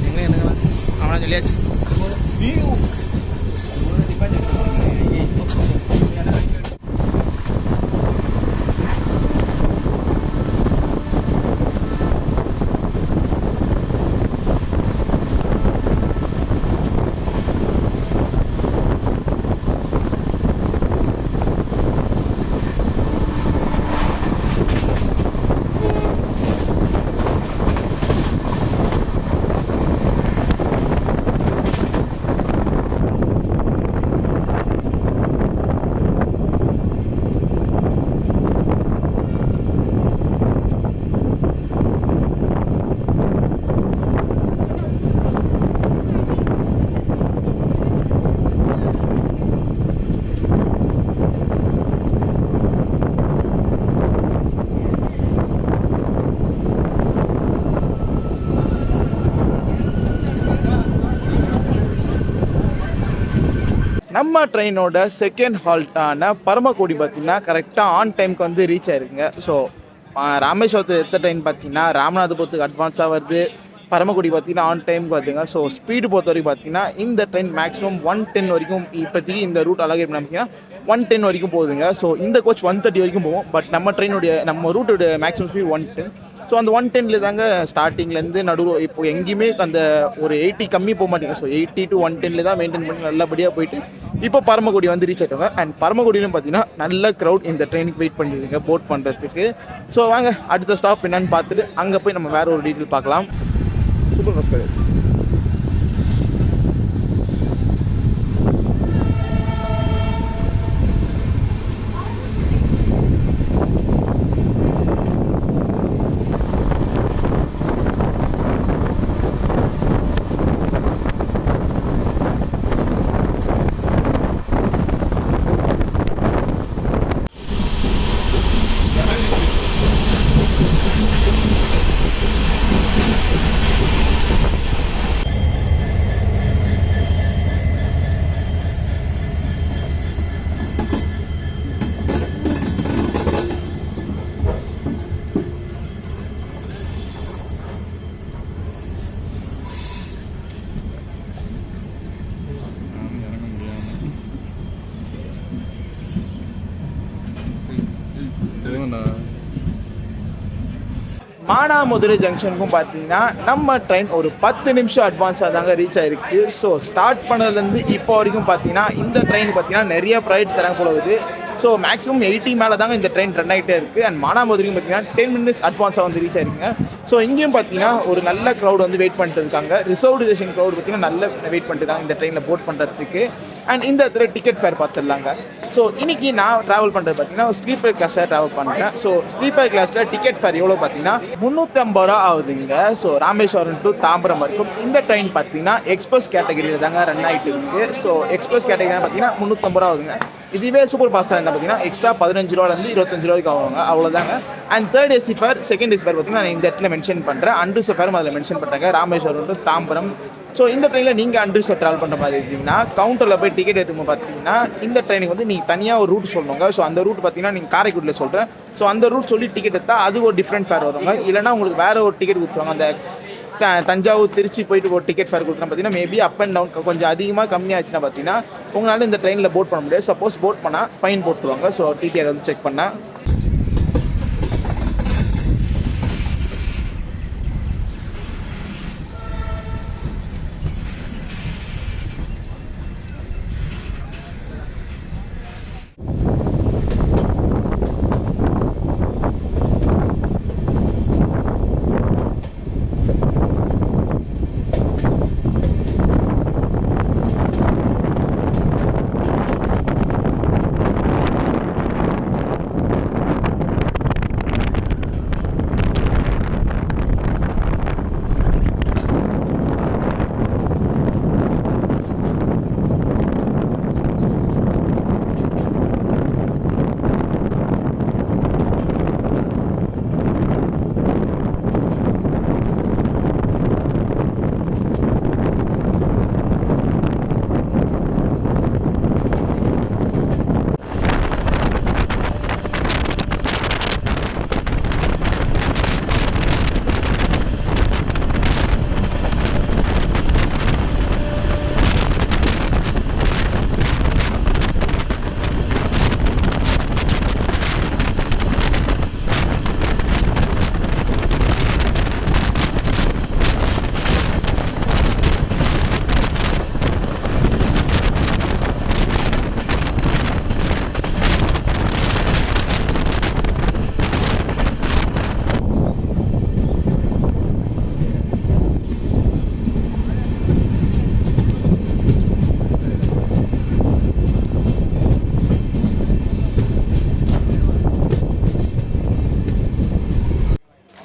D: என்னங்க அவனா சொல்லியாச்சு.
A: நம்ம ட்ரெயினோட செகண்ட் ஹால்ட்டான பரமக்குடி பார்த்தீங்கன்னா கரெக்டாக ஆன் டைமுக்கு வந்து ரீச் ஆயிருக்குங்க. ஸோ ராமேஸ்வரத்து எடுத்த ட்ரெயின் பார்த்தீங்கன்னா ராமநாதபுரத்துக்கு அட்வான்ஸாக வருது, பரமக்குடி பார்த்தீங்கன்னா ஆன் டைமுக்கு வருதுங்க. ஸோ ஸ்பீடு பொறுத்த வரைக்கும் பார்த்தீங்கன்னா இந்த ட்ரெயின் மேக்ஸிமம் 110 வரைக்கும் இப்போதைக்கு இந்த ரூட் அழகாக பார்த்தீங்கன்னா 110 வரைக்கும் போகுதுங்க. ஸோ இந்த கோச் 130 வரைக்கும் போகும். பட் நம்ம ரூட்டோட மேக்ஸிமம் ஸ்பீட் 110. ஸோ அந்த 110 தாங்க ஸ்டார்டிங்லேருந்து நடுவு இப்போ எங்கேயுமே அந்த ஒரு 80 கம்மி போக மாட்டேங்க. ஸோ 80 to 110 தான் மெயின்டைன் பண்ணி நல்லபடியாக போயிட்டு இப்போ பரமக்குடி வந்து ரீச் ஆகிட்டாங்க. அண்ட் பரமக்குடியிலும் பார்த்தீங்கன்னா நல்ல க்ரௌட் இந்த ட்ரெயினுக்கு வெயிட் பண்ணிடுங்க போட் பண்ணுறதுக்கு. ஸோ வாங்க அடுத்த ஸ்டாப் என்னன்னு பார்த்துட்டு அங்கே போய் நம்ம வேறு ஒரு டீட்டெயில் பார்க்கலாம். சூப்பர் பஸ் கிடையாது. மானாமதுரை ஜங்ஷனுக்கும் பார்த்தீங்கன்னா நம்ம ட்ரெயின் ஒரு 10 நிமிஷம் அட்வான்ஸாக தாங்க ரீச் ஆகிருக்கு. ஸோ ஸ்டார்ட் பண்ணதுலேருந்து இப்போ வரைக்கும் பார்த்தீங்கன்னா இந்த ட்ரெயின் பார்த்தீங்கன்னா நிறைய ப்ரைவேட் தராங்க போகுது. ஸோ மேக்ஸிமம் 80 மேலே தாங்க இந்த ட்ரெயின் ரன் ஆகிட்டே இருக்குது. அண்ட் மானாமதுரைக்கும் பார்த்தீங்கன்னா 10 minutes அட்வான்ஸாக வந்து ரீச் ஆகிருக்குங்க. ஸோ இங்கேயும் பார்த்தீங்கன்னா ஒரு நல்ல க்ரௌட் வந்து வெயிட் பண்ணிட்டு இருக்காங்க. ரிசர்வ்டேஷன் க்ரௌட் பார்த்தீங்கன்னா நல்ல வெயிட் பண்ணிட்டு இருக்காங்க இந்த ட்ரெயினில் போட் பண்ணுறதுக்கு. அண்ட் இந்த இடத்துல டிக்கெட் ஃபேர் பார்த்துடலாங்க. ஸோ இன்றைக்கி நான் ட்ராவல் பண்ணுறது பார்த்தீங்கன்னா ஸ்லீப்பர் கிளாஸில் ட்ராவல் பண்ணுறேன். ஸோ ஸ்லீப்பர் கிளாஸில் டிக்கெட் ஃபேர் எவ்வளோ பார்த்தீங்கன்னா 350 ரூபா ஆகுதுங்க. ஸோ ராமேஸ்வரம் டு தாம்பரம் வரைக்கும் இந்த ட்ரெயின் பார்த்தீங்கன்னா எக்ஸ்பிரஸ் கேட்டகரியில் தாங்க ரன் ஆகிட்டு இருக்குது. ஸோ எக்ஸ்பிரஸ் கேட்டகரி பார்த்தீங்கன்னா 350 ரூபா ஆகுதுங்க. இதுவே சூப்பர் ஃபாஸ்ட்டாக இருந்தால் பார்த்தீங்கன்னா எக்ஸ்ட்ரா 15 ரூபாலேருந்து 25 ரூபாய்க்கு ஆகுவாங்க, அவ்வளோதாங்க. And third AC fare, second AC fare பார்த்தீங்கன்னா நான் இந்த இடத்துல மென்ஷன் பண்ணுறேன். அன்ரிசர்வ் ஃபேரும் அதில் மென்ஷன் பண்ணுறாங்க, ராமேஸ்வரம் டு தாம்பரம். ஸோ இந்த ட்ரெயினில் நீங்கள் அன்ரிசர்வ் ட்ராவல் பண்ணுற மாதிரி இருந்தீங்கன்னா கவுண்டரில் போய் டிக்கெட் எடுக்கும்போது பார்த்தீங்கன்னா இந்த ட்ரெயினுக்கு வந்து நீங்கள் தனியாக ஒரு ரூட் சொல்லணுங்க. ஸோ அந்த ரூட் பார்த்தீங்கன்னா நீங்கள் காரைக்குடியில் சொல்கிறேன். ஸோ அந்த ரூட் சொல்லி டிக்கெட் எடுத்தால் அது ஒரு டிஃப்ரெண்ட் ஃபேர் வருவாங்க. இல்லைனா உங்களுக்கு வேறு ஒரு டிக்கெட் கொடுத்துருவாங்க. அந்த தஞ்சாவூர் திருச்சி போயிட்டு ஒரு டிக்கெட் ஃபேர் கொடுத்தா பார்த்தீங்கன்னா மேபி அப் அண்ட் டவுன் கொஞ்சம் அதிகமாக கம்மியாச்சுன்னா பார்த்தீங்கன்னா உங்களால் இந்த ட்ரெயினில் போட் பண்ண முடியாது. சப்போஸ் போட் பண்ணால் ஃபைன் போட்டுருவாங்க. ஸோ டிடிஆர் வந்து செக் பண்ணால்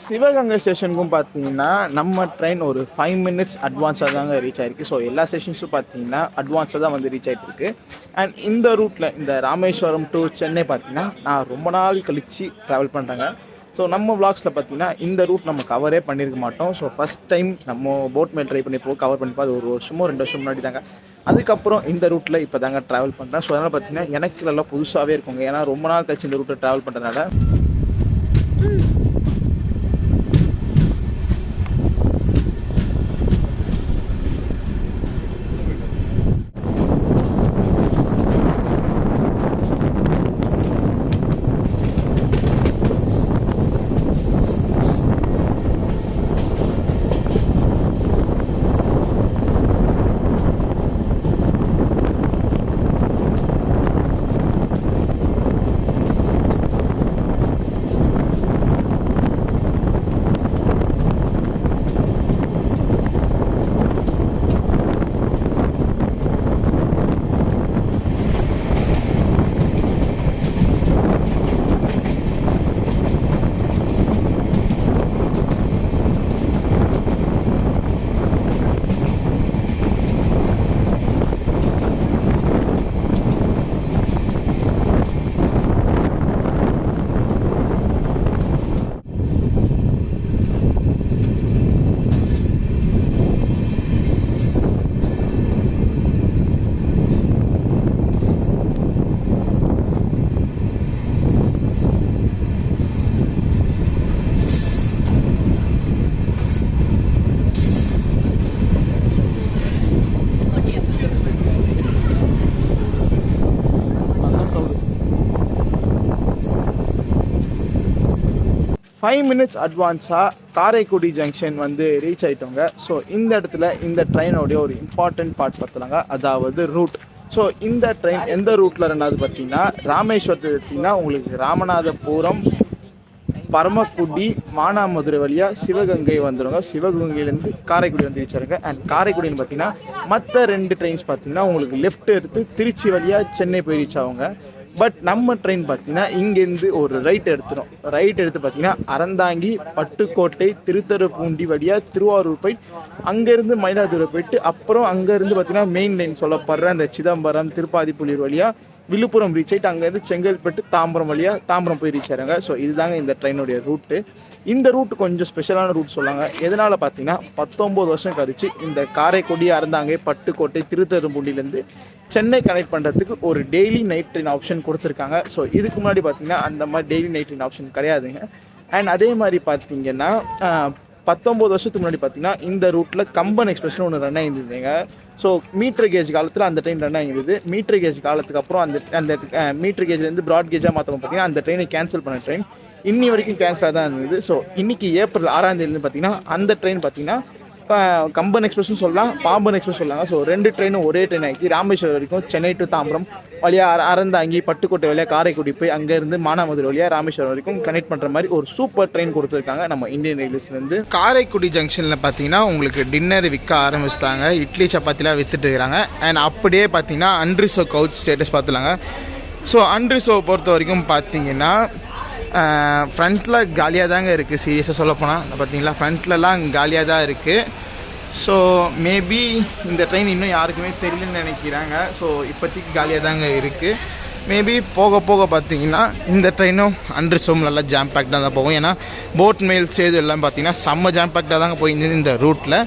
A: சிவகங்கை ஸ்டேஷனுக்கும் பார்த்தீங்கன்னா நம்ம ட்ரெயின் ஒரு 5 minutes அட்வான்ஸாக தாங்க ரீச் ஆயிருக்கு. ஸோ எல்லா ஸ்டேஷன்ஸும் பார்த்தீங்கன்னா அட்வான்ஸாக தான் வந்து ரீச் ஆகிட்டு இருக்கு. அண்ட் இந்த ரூட்டில் இந்த ராமேஸ்வரம் டு சென்னை பார்த்தீங்கன்னா நான் ரொம்ப நாள் கழித்து ட்ராவல் பண்ணுறேங்க. ஸோ நம்ம விளாக்ஸில் பார்த்தீங்கன்னா இந்த ரூட் நம்ம கவரே பண்ணியிருக்க மாட்டோம். ஸோ ஃபஸ்ட் டைம் நம்ம போட் மேல் ட்ரை பண்ணி கவர் பண்ணிப்போம். அது ஒரு வருஷமோ 2 வருஷம் முன்னாடி தாங்க. அதுக்கப்புறம் இந்த ரூட்டில் இப்போ தாங்க ட்ராவல் பண்ணுறேன். ஸோ அதனால் பார்த்தீங்கன்னா எனக்கு நல்லா புதுசாகவே இருக்குங்க. ஏன்னா ரொம்ப நாள் கழிச்சு இந்த ரூட்டில் ட்ராவல் பண்ணுறதுனால minutes அட்வான்ஸாக காரைக்குடி ஜங்ஷன் வந்து ரீச் ஆகிட்டோங்க. ஸோ இந்த இடத்துல இந்த ட்ரெயினோடைய ஒரு இம்பார்ட்டன்ட் பார்ட் பார்த்துலாங்க, அதாவது ரூட். ஸோ இந்த ட்ரெயின் எந்த ரூட்டில் ரெண்டாவது பார்த்தீங்கன்னா ராமேஸ்வரத்தில் பார்த்தீங்கன்னா உங்களுக்கு ராமநாதபுரம், பரமக்குடி, மானாமதுரை வழியாக சிவகங்கை வந்துடுங்க. சிவகங்கையிலேருந்து காரைக்குடி வந்து ரீச் ஆகுங்க. அண்ட் காரைக்குடின்னு பார்த்தீங்கன்னா மற்ற 2 ட்ரெயின்ஸ் பார்த்தீங்கன்னா உங்களுக்கு லெஃப்ட் எடுத்து திருச்சி வழியாக சென்னை போய் ரீச் ஆகுங்க. பட் நம்ம ட்ரெயின் பார்த்தீங்கன்னா இங்கேருந்து ஒரு ரைட் எடுத்துடும். ரைட் எடுத்து பார்த்தீங்கன்னா அறந்தாங்கி, பட்டுக்கோட்டை, திருத்தரப்பூண்டி வழியாக திருவாரூர் போயிட்டு அங்கேருந்து மயிலாடுதுறை போயிட்டு அப்புறம் அங்கேருந்து பார்த்தீங்கன்னா மெயின் லைன் சொல்லப்படுற அந்த சிதம்பரம், திருப்பாதிப்புலியூர் வழியாக விழுப்புரம் ரீச் ஆகிட்டு அங்கேருந்து செங்கல்பட்டு, தாம்பரம் வழியாக தாம்பரம் போய் ரீச் ஆகிறாங்க. ஸோ இதுதாங்க இந்த ட்ரெயினுடைய ரூட்டு. இந்த ரூட்டு கொஞ்சம் ஸ்பெஷலான ரூட் சொல்லாங்க. எதனால் பார்த்தீங்கன்னா 19 வருஷம் கழிச்சு இந்த காரைக்குடி, அறந்தாங்கை, பட்டுக்கோட்டை, திருத்தரப்பூண்டிலேருந்து சென்னை கனெக்ட் பண்ணுறதுக்கு ஒரு டெய்லி நைட் ட்ரெயின் ஆப்ஷன் கொடுத்துருக்காங்க. ஸோ இதுக்கு முன்னாடி பார்த்தீங்கன்னா அந்த மாதிரி டெய்லி நைட் ட்ரெயின் ஆப்ஷன் கிடையாதுங்க. அண்ட் அதே மாதிரி பார்த்தீங்கன்னா 19 வருஷத்துக்கு முன்னாடி பார்த்தீங்கன்னா இந்த ரூட்டில் கம்பன் எக்ஸ்பிரஸ்னு ஒன்று ரன் ஆகியிருந்தீங்க. ஸோ மீட்டர் கேஜ் காலத்தில் அந்த ட்ரெயின் ரன் ஆகிருந்தது. மீட்டர் கேஜ் காலத்துக்கு அப்புறம் அந்த மீட்டர் கேஜ்லேருந்து ப்ராட் கேஜாக மாற்றவும் பார்த்தீங்கன்னா அந்த ட்ரெயினை கேன்சல் பண்ண ட்ரெயின் இன்னி வரைக்கும் கேன்சலாக தான் இருந்தது. ஸோ இன்றைக்கி ஏப்ரல் 6ஆம் தேதி பார்த்தீங்கன்னா அந்த ட்ரெயின் பார்த்தீங்கன்னா கம்பன் எக்ஸ்பிரஸ்னு சொல்லலாம், பாம்பன் எக்ஸ்பிரஸ் சொல்லாங்க. ஸோ 2 ட்ரெயினும் ஒரே ட்ரெயின் ஆகி ராமேஸ்வரம் வரைக்கும் சென்னை டு தாம்பரம் வழியாக அறந்தாங்கி பட்டுக்கோட்டை வழியாக காரைக்குடி போய் அங்கேருந்து மானாமதுரை வழியாக ராமேஸ்வரம் வரைக்கும் கனெக்ட் பண்ணுற மாதிரி ஒரு சூப்பர் ட்ரெயின் கொடுத்துருக்காங்க நம்ம இந்தியன் ரயில்வேஸ்லேருந்து. காரைக்குடி ஜங்ஷனில் பார்த்தீங்கன்னா உங்களுக்கு டின்னர் விற்க ஆரம்பிச்சிட்டாங்க. இட்லி சப்பாத்திலாம் விற்றுட்டு இருக்கிறாங்க. அண்ட் அப்படியே பார்த்தீங்கன்னா அன்ரிசர்வ் கவுச் ஸ்டேட்டஸ் பார்த்துலாங்க. ஸோ அன்ரிசர்வ் பொறுத்த வரைக்கும் பார்த்தீங்கன்னா ஃப்ரண்ட்டில் காலியாக தாங்க இருக்குது. சீரியஸாக சொல்லப்போனால் பார்த்தீங்களா ஃப்ரண்ட்லலாம் காலியாக தான் இருக்குது. ஸோ மேபி இந்த ட்ரெயின் இன்னும் யாருக்குமே தெரியலன்னு நினைக்கிறாங்க. ஸோ இப்போதைக்கு காலியாக தாங்க இருக்குது. மேபி போக போக பார்த்தீங்கன்னா இந்த ட்ரெயினும் அன்ரிசர்வ் நல்லா ஜாம் பேக்டாக தான் போகும். ஏன்னா போட் மெயில் சேது எல்லாம் பார்த்தீங்கன்னா செம்ம ஜாம் பேக்டாக தாங்க போயிருந்தது இந்த ரூட்டில்.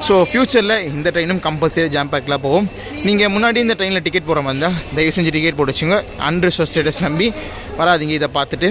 A: ஸோ ஃப்யூச்சரில் இந்த ட்ரெயினும் கம்பல்சரி ஜாம் பேக்கில் போகும். நீங்கள் முன்னாடி இந்த ட்ரெயினில் டிக்கெட் போகிற மாதிரி இருந்தால் தயவு செஞ்சு டிக்கெட் போட்டு வச்சுங்க. அன்ரிசர்வ் ஸ்டேட்டஸ் நம்பி வராதிங்க. இதை பார்த்துட்டு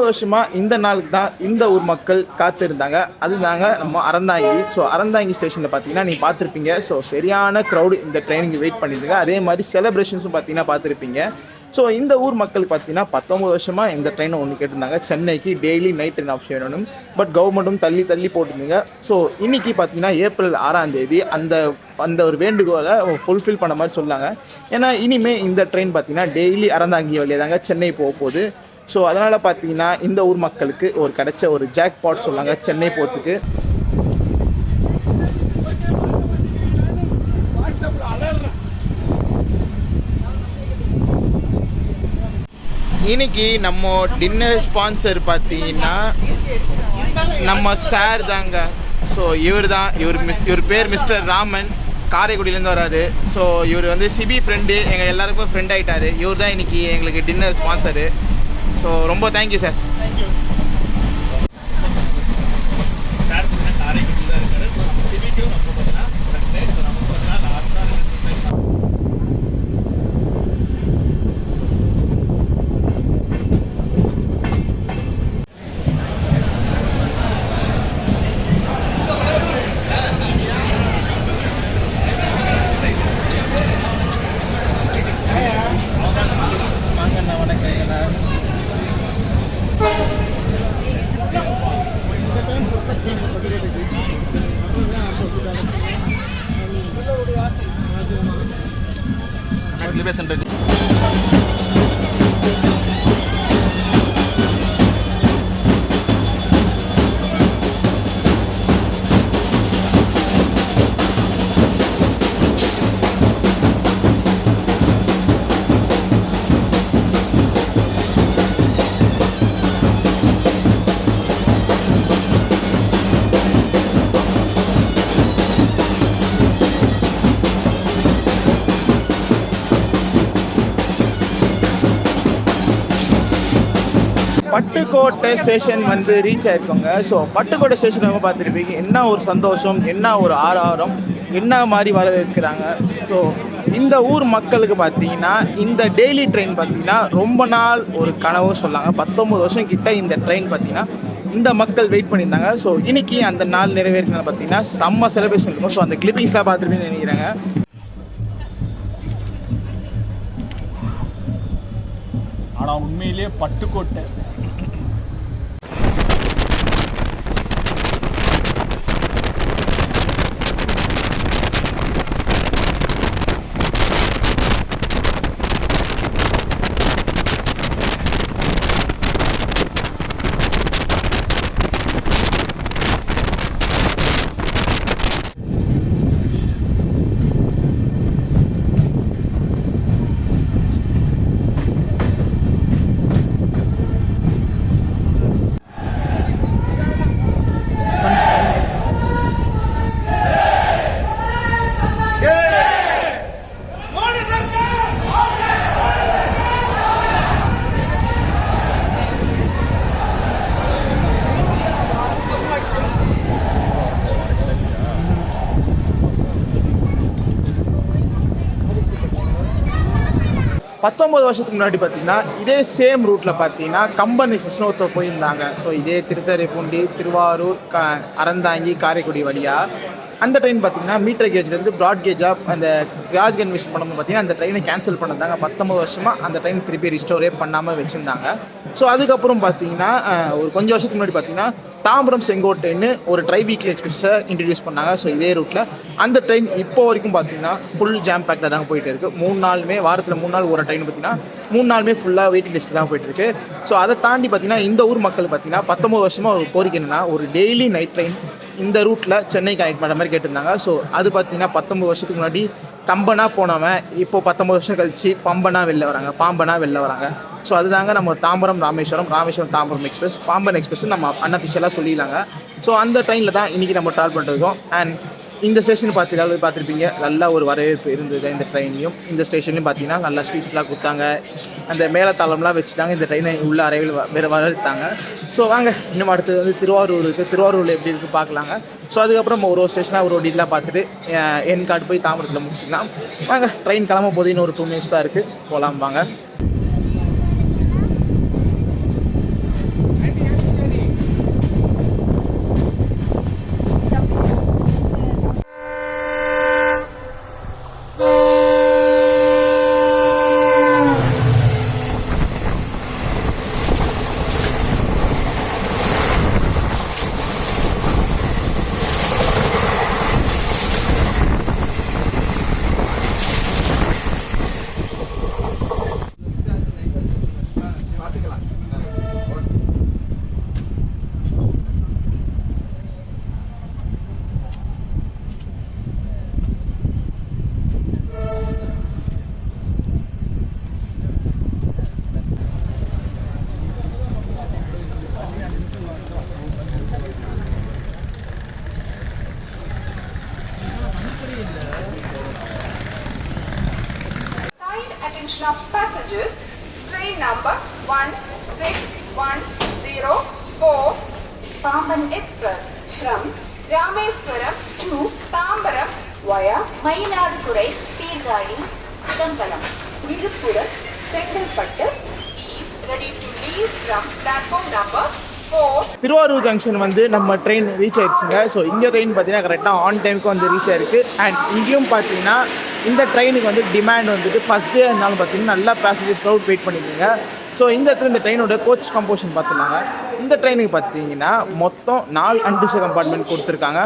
A: வருஷமாக இந்த நாளுக்கு தான் இந்த ஊர் மக்கள் காத்திருந்தாங்க. அதுதாங்க நம்ம அறந்தாங்கி. ஸோ அறந்தாங்கி ஸ்டேஷனில் பார்த்தீங்கன்னா நீங்கள் பார்த்துருப்பீங்க. ஸோ சரியான க்ரௌடு இந்த ட்ரெயினுக்கு வெயிட் பண்ணியிருந்தாங்க. அதே மாதிரி செலிப்ரேஷன்ஸும் பார்த்தீங்கன்னா பார்த்துருப்பீங்க. ஸோ இந்த ஊர் மக்களுக்கு பார்த்தீங்கன்னா 19 வருஷமாக இந்த ட்ரெயினை ஒன்று கேட்டிருந்தாங்க. சென்னைக்கு டெய்லி நைட் ட்ரெயின் ஆப்ஷன் வேணும். பட் கவர்மெண்ட்டும் தள்ளி போட்டிருந்தீங்க. ஸோ இன்றைக்கி பார்த்தீங்கன்னா ஏப்ரல் 6ஆம் தேதி அந்த ஒரு வேண்டுகோளை ஃபுல்ஃபில் பண்ண மாதிரி சொன்னாங்க. ஏன்னா இனிமேல் இந்த ட்ரெயின் பார்த்தீங்கன்னா டெய்லி அறந்தாங்கி வழியாக தாங்க சென்னை போகுது. ஸோ அதனால் பார்த்தீங்கன்னா இந்த ஊர் மக்களுக்கு ஒரு கிடைச்ச ஒரு ஜாக் பாட் சொல்லாங்க சென்னை போகிறதுக்கு. இன்னைக்கு நம்ம டின்னர் ஸ்பான்சர் பார்த்தீங்கன்னா நம்ம சார் தாங்க. ஸோ இவர் பேர் மிஸ்டர் ராமன், காரைக்குடியிலேருந்து வராரு. ஸோ இவர் வந்து சிபி ஃப்ரெண்டு, எங்கள் எல்லாருக்கும் ஃப்ரெண்ட் ஆகிட்டார். இவர் தான் இன்றைக்கி எங்களுக்கு டின்னர் ஸ்பான்சரு. ஸோ ரொம்ப தேங்க்யூ சார். பட்டுக்கோட்டை ஸ்டேஷன் வந்து ரீச் ஆயிருக்கோங்க. ஸோ பட்டுக்கோட்டை ஸ்டேஷன் வந்து பார்த்துருப்பீங்க. என்ன ஒரு சந்தோஷம், என்ன ஒரு ஆரவாரம், என்ன மாதிரி வரவேற்கிறாங்க. ஸோ இந்த ஊர் மக்களுக்கு பார்த்தீங்கன்னா இந்த டெய்லி ட்ரெயின் பார்த்தீங்கன்னா ரொம்ப நாள் ஒரு கனவு சொல்லாங்க. 19 வருஷம் கிட்ட இந்த ட்ரெயின் பார்த்தீங்கன்னா இந்த மக்கள் வெயிட் பண்ணியிருந்தாங்க. ஸோ இன்னைக்கு அந்த நாள் நிறைவேறினால பார்த்தீங்கன்னா செம்ம செலிப்ரேஷன் இருக்கும். ஸோ அந்த கிளிப்பிங்ஸ்லாம் பார்த்துருப்பீங்கன்னு நினைக்கிறாங்க.
C: ஆனால் உண்மையிலேயே பட்டுக்கோட்டை
A: 19 வருஷத்துக்கு முன்னாடி பார்த்தீங்கன்னா இதே சேம் ரூட்டில் பார்த்தீங்கன்னா கம்பன் எக்ஸ்பிரஸ்னு ஒருத்தர் போயிருந்தாங்க. ஸோ இதே திருத்துறைப்பூண்டி, திருவாரூர், அறந்தாங்கி, காரைக்குடி வழியாக அந்த ட்ரெயின் பார்த்தீங்கன்னா மீட்டர் கேஜ்லேருந்து ப்ராட் கேஜாக அந்த கேஜ் கன்வர்ஷன் பண்ணும்போது பார்த்தீங்கன்னா அந்த ட்ரெயினை கேன்சல் பண்ணதாங்க. 19 வருஷமாக அந்த ட்ரெயின் திருப்பி ரிஸ்டோரே பண்ணாமல் வச்சுருந்தாங்க. ஸோ அதுக்கப்புறம் பார்த்தீங்கன்னா ஒரு கொஞ்சம் வருஷத்துக்கு முன்னாடி பார்த்தீங்கன்னா தாம்பரம் செங்கோட்டைன்னு ஒரு ட்ரை வீக்லி எக்ஸ்பிரஸை இன்ட்ரடியூஸ் பண்ணாங்க. ஸோ இதே ரூட்டில் அந்த ட்ரெயின் இப்போ வரைக்கும் பார்த்தீங்கன்னா ஃபுல் ஜாம் பேக்கில் தாங்க போயிட்டு இருக்குது. 3 நாளுமே வாரத்தில் 3 நாள் ஒரு ட்ரெயின் பார்த்தீங்கன்னா 3 நாளுமே ஃபுல்லாக வெயிட்டிங் லிஸ்ட்டு தான் போயிட்டு இருக்கு. ஸோ அதை தாண்டி பார்த்தீங்கன்னா இந்த ஊர் மக்கள் பார்த்தீங்கன்னா 19 வருஷமாக ஒரு கோரிக்கை என்னன்னா ஒரு டெய்லி நைட் ட்ரெயின் இந்த ரூட்டில் சென்னை கனெக்ட் பண்ணுற மாதிரி கேட்டிருந்தாங்க. ஸோ அது பார்த்தீங்கன்னா 19 வருஷத்துக்கு முன்னாடி கம்பனா போனவன் இப்போ 19 வருஷம் கழிச்சு பாம்பனா வெளில வராங்க. ஸோ அதுதாங்க நம்ம தாம்பரம் ராமேஸ்வரம் தாம்பரம் எக்ஸ்பிரஸ், பாம்பன் எக்ஸ்பிரஸ் நம்ம அன்அஃபிஷியலாக சொல்லிடலாங்க. ஸோ அந்த ட்ரெயினில் தான் இன்றைக்கி நம்ம ட்ராவல் பண்ணிருக்கோம். அண்ட் இந்த ஸ்டேஷன் பார்த்துருப்பீங்க, நல்லா ஒரு வரவேற்பு இருந்தது இந்த ட்ரெயின்லையும். இந்த ஸ்டேஷன்லையும் பார்த்தீங்கன்னா நல்லா ஸ்வீட்ஸ்லாம் கொடுத்தாங்க, அந்த மேலத்தாளம்லாம் வச்சு தாங்க இந்த ட்ரெயினை உள்ள அறையில் வரவேற்றாங்க. ஸோ வாங்க இன்னும் அடுத்தது வந்து திருவாரூர் இருக்குது. திருவாரூரில் எப்படி இருக்குது பார்க்கலாங்க. ஸோ அதுக்கப்புறம் நம்ம ஒரு ஸ்டேஷனாக ஒரு டீட்டெயிலாக பார்த்துட்டு என் கார்டு போய் தாம்பரத்தில் முடிச்சிக்கலாம். வாங்க, ட்ரெயின் கிளம்ப போது இன்னும் ஒரு 2 மினிட்ஸ் தான் இருக்குது, போகலாம் வாங்க.
D: Of passengers, train number 16104 Pamban Express from Rameswaram to Tambaram via Mayiladirai, Sirgadi, Kudangalam, Viluppuram, Sengalpattu is ready to leave from platform number 4.
A: Tiruvarur junction வந்து நம்ம ட்ரெயின் ரீச் ஆயிடுச்சுங்க. ஸோ இங்கே ட்ரெயின் பார்த்தீங்கன்னா கரெக்டாக ஆன் டைமுக்கு வந்து ரீச் ஆயிருக்கு. அண்ட் இங்கேயும் பார்த்தீங்கன்னா இந்த ட்ரெயினுக்கு வந்து டிமாண்ட் வந்துட்டு ஃபஸ்ட் டே இருந்தாலும் பார்த்தீங்கன்னா நல்லா பேசஞ்சர்ஸ் க்ரௌட் வெயிட் பண்ணியிருந்தீங்க. ஸோ இந்த இடத்துல இந்த ட்ரெயினோட கோச் கம்போஷன் பார்த்துருந்தாங்க. இந்த ட்ரெயினுக்கு பார்த்தீங்கன்னா மொத்தம் 4 அன்ரிசர்வ் கம்பார்ட்மெண்ட் கொடுத்துருக்காங்க.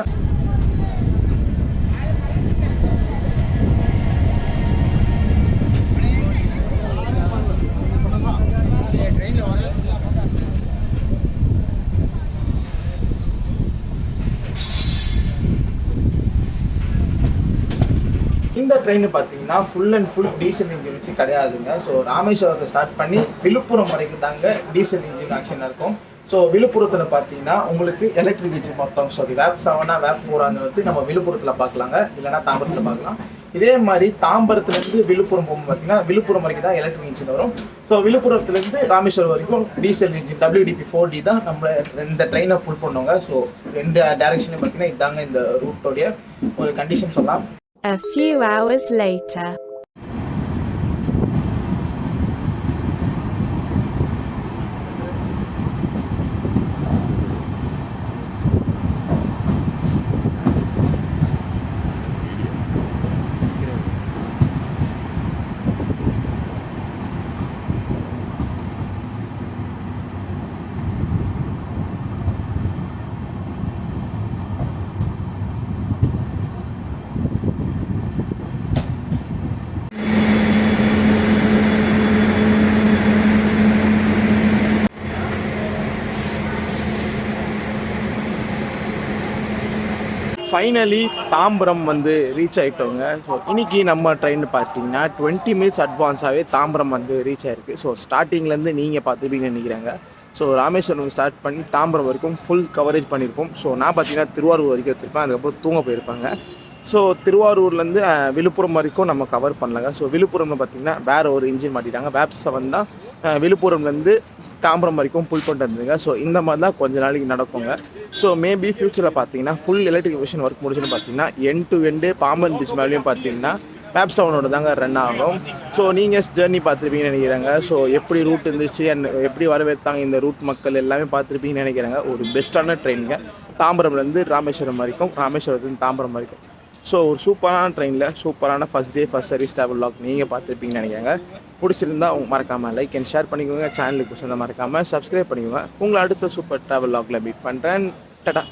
A: இந்த ட்ரெயின் பார்த்தீங்கன்னா full and full diesel engine வச்சு கிடையாதுங்க. ஸோ ராமேஸ்வரத்தை ஸ்டார்ட் பண்ணி விழுப்புரம் வரைக்கும் தாங்க டீசல் இன்ஜின் ஆக்ஷன் இருக்கும். ஸோ விழுப்புரத்தில் பார்த்தீங்கன்னா உங்களுக்கு எலக்ட்ரிக் இன்ஜின் மொத்தம். ஸோ அது வேப் 7 வேப் 4 வந்து நம்ம விழுப்புரத்தில் பார்க்கலாங்க, இல்லைனா தாம்பரத்தில் பார்க்கலாம். இதே மாதிரி தாம்பரத்துலேருந்து விழுப்புரம் போகும்போது பார்த்தீங்கன்னா விழுப்புரம் வரைக்கும் தான் எலக்ட்ரிக் இன்ஜின் வரும். ஸோ விழுப்புரத்துலேருந்து ராமேஸ்வரம் வரைக்கும் டீசல் இன்ஜின் WDP 4D தான் நம்ம இந்த ட்ரெயினை புல் பண்ணுவாங்க. ஸோ 2 டைரக்ஷன்லையும் பார்த்தீங்கன்னா இதாங்க இந்த ரூட்டோடைய ஒரு கண்டிஷன் சொல்லலாம்.
E: A few hours later.
A: Finally Tambaram வந்து ரீச் ஆகிட்டோங்க. ஸோ இன்றைக்கி நம்ம ட்ரெயின் பார்த்தீங்கன்னா 20 மினிட்ஸ் அட்வான்ஸாகவே தாம்பரம் வந்து ரீச் ஆகிருக்கு. ஸோ ஸ்டார்டிங்லேருந்து நீங்கள் பார்த்துப்பீங்கன்னு நினைக்கிறாங்க. ஸோ ராமேஸ்வரம் ஸ்டார்ட் பண்ணி தாம்பரம் வரைக்கும் ஃபுல் கவரேஜ் பண்ணியிருப்போம். ஸோ நான் பார்த்தீங்கன்னா திருவாரூர் வரைக்கும் எடுத்துருப்பேன், அதுக்கப்புறம் தூங்க போயிருப்பாங்க. ஸோ திருவாரூர்லேருந்து விழுப்புரம் வரைக்கும் நம்ம கவர் பண்ணலாங்க. ஸோ விழுப்புரம்னு பார்த்தீங்கன்னா வேறு ஒரு இன்ஜின் மாட்டிட்டாங்க. வேப் 7 தான் விழுப்புரம்லேருந்து தாம்பரம் வரைக்கும் புல் பண்ணிட்டு இருந்ததுங்க. ஸோ இந்த மாதிரி தான் கொஞ்ச நாளைக்கு நடக்குங்க. ஸோ மேபி ஃப்யூச்சரில் பார்த்தீங்கன்னா ஃபுல் எலக்ட்ரிக் மிஷின் ஒர்க் முடிச்சுன்னு பார்த்தீங்கன்னா end to end Pamban bridge மேலேயும் பார்த்தீங்கன்னா மேப் செவனோட தாங்க ரன் ஆகும். ஸோ நீங்கள் ஜேர்னி பார்த்துருப்பீங்கன்னு நினைக்கிறேங்க. ஸோ எப்படி ரூட் இருந்துச்சு அண்ட் எப்படி வரவேற்றாங்க இந்த ரூட் மக்கள் எல்லாமே பார்த்துருப்பீங்கன்னு நினைக்கிறேங்க. ஒரு பெஸ்ட்டான ட்ரெயினுங்க. தாம்பரம்லேருந்து ராமேஸ்வரம் வரைக்கும், ராமேஸ்வரத்துலேருந்து தாம்பரம் வரைக்கும். ஸோ ஒரு சூப்பரான ட்ரெயினில் சூப்பரான first day first service travel vlog நீங்கள் பார்த்துருப்பீங்கன்னு நினைக்கிறேங்க. பிடிச்சிருந்தா மறக்காமல் லைக் அண்ட் ஷேர் பண்ணிக்கோங்க. சேனலுக்கு மறக்காமல் சப்ஸ்கிரைப் பண்ணிக்கோங்க. உங்களை அடுத்த சூப்பர் ட்ராவல் வ்ளாகில் மீட் பண்ணுறேன். டடா.